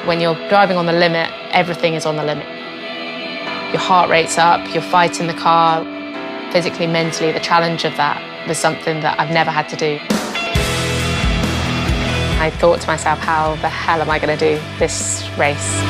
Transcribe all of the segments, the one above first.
When you're driving on the limit, everything is on the limit. Your heart rate's up, you're fighting the car. Physically, mentally, the challenge of that was something that I've never had to do. I thought to myself, how the hell am I going to do this race?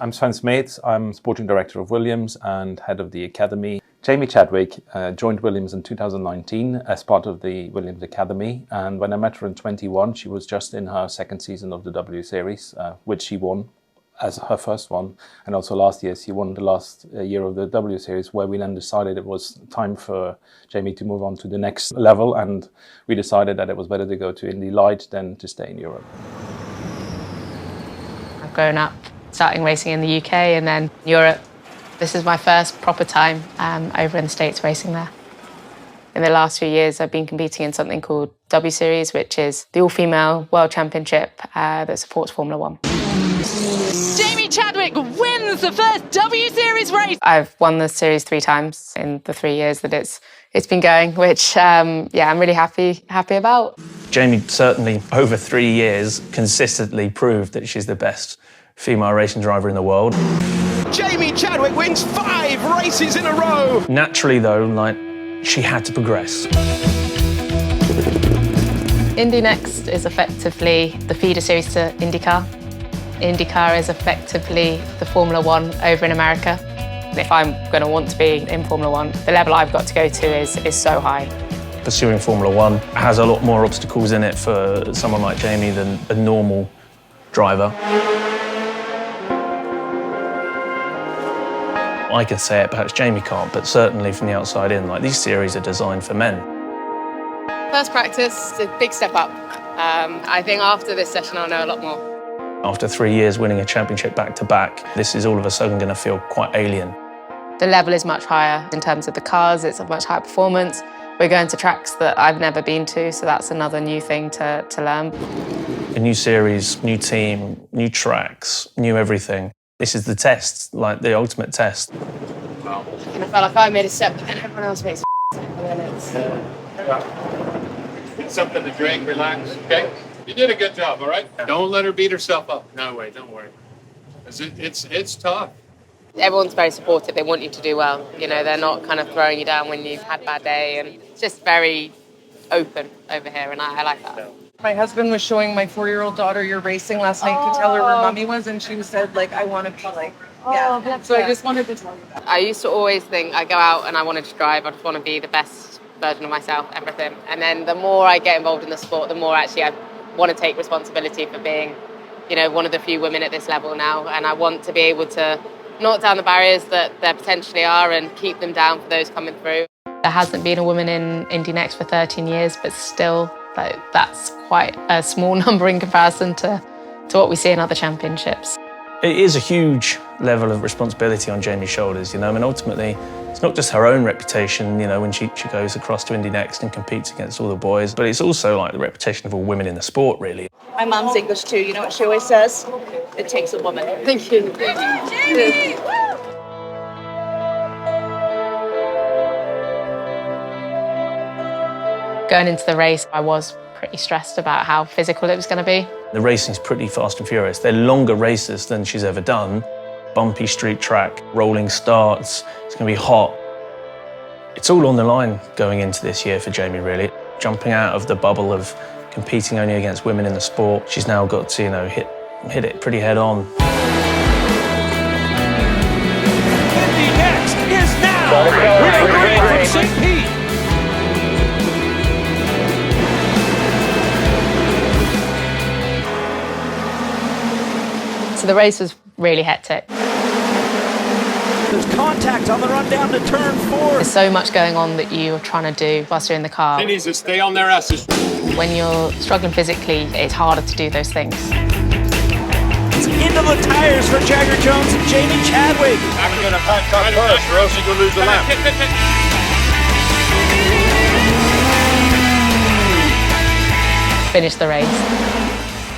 I'm Sven Smeets. I'm sporting director of Williams and head of the academy. Jamie Chadwick joined Williams in 2019 as part of the Williams Academy, and when I met her in 21, she was just in her second season of the W Series, which she won as her first one, and also last year she won the last year of the W Series, where we then decided it was time for Jamie to move on to the next level, and we decided that it was better to go to Indy Light than to stay in Europe. I've grown up starting racing in the UK and then Europe. This is my first proper time over in the States racing there. In the last few years, I've been competing in something called W Series, which is the all-female world championship that supports Formula One. Jamie Chadwick wins the first W Series race. I've won the series 3 times in the 3 years that it's been going, which I'm really happy about. Jamie certainly over 3 years consistently proved that she's the best female racing driver in the world. Jamie Chadwick wins 5 races in a row. Naturally though, she had to progress. INDYNXT is effectively the feeder series to INDYCAR. INDYCAR is effectively the Formula One over in America. If I'm going to want to be in Formula One, the level I've got to go to is so high. Pursuing Formula One has a lot more obstacles in it for someone like Jamie than a normal driver. I can say it, perhaps Jamie can't, but certainly from the outside in, these series are designed for men. First practice, a big step up. I think after this session I'll know a lot more. After 3 years winning a championship back-to-back, this is all of a sudden going to feel quite alien. The level is much higher in terms of the cars, it's a much higher performance. We're going to tracks that I've never been to, so that's another new thing to learn. A new series, new team, new tracks, new everything. This is the test, the ultimate test. Wow. And I felt like I made a step, and everyone else makes a step, and Get something to drink, relax, okay? You did a good job, all right? Don't let her beat herself up. No way, don't worry. It's tough. Everyone's very supportive. They want you to do well. You know, they're not kind of throwing you down when you've had a bad day, and it's just very open over here, and I like that. My husband was showing my 4-year-old daughter your racing last night to tell her where mommy was, and she said, I want to be so I just wanted to tell you that. I used to always think I go out and I wanted to drive. I just want to be the best version of myself, everything. And then the more I get involved in the sport, the more actually I want to take responsibility for being, one of the few women at this level now. And I want to be able to knock down the barriers that there potentially are and keep them down for those coming through. There hasn't been a woman in INDYNXT for 13 years, but still, that's quite a small number in comparison to what we see in other championships. It is a huge level of responsibility on Jamie's shoulders, ultimately it's not just her own reputation, when she goes across to INDYNXT and competes against all the boys, but it's also the reputation of all women in the sport, really. My mom's English too, you know what she always says? It takes a woman. Thank you. Jamie! Going into the race, I was pretty stressed about how physical it was going to be. The racing's pretty fast and furious. They're longer races than she's ever done. Bumpy street track, rolling starts, it's going to be hot. It's all on the line going into this year for Jamie, really. Jumping out of the bubble of competing only against women in the sport, she's now got to, hit it pretty head on. INDYNXT is now referee from St. Pete. So the race was really hectic. There's contact on the run down to turn 4. There's so much going on that you're trying to do whilst you're in the car. They need to stay on their asses. When you're struggling physically, it's harder to do those things. It's into the tires for Jagger Jones and Jamie Chadwick. I'm going to pack up first, or else you're going to lose the lap. Finished the race.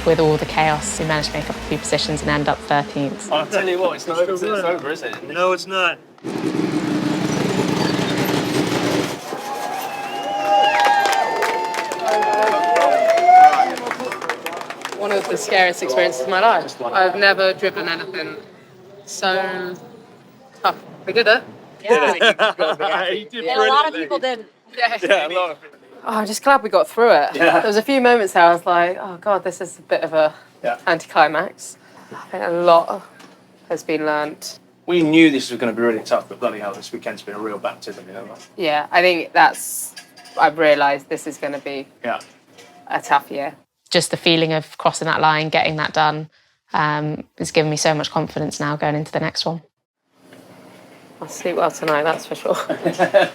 With all the chaos, we managed to make up a few positions and end up 13th. I'll tell you what, it's not over, it's over, is it? No, it's not. the scariest experiences of my life. I've never driven anything so tough. We did it. Yeah. You did A lot of people didn't. Yeah, a lot of people. Oh, I'm just glad we got through it. Yeah. There was a few moments there I was like, oh God, this is a bit of a anticlimax. I think a lot has been learnt. We knew this was going to be really tough, but bloody hell, this weekend's been a real baptism, you know? Yeah, I think I've realised this is going to be a tough year. Just the feeling of crossing that line, getting that done, has given me so much confidence now going into the next one. I'll sleep well tonight, that's for sure.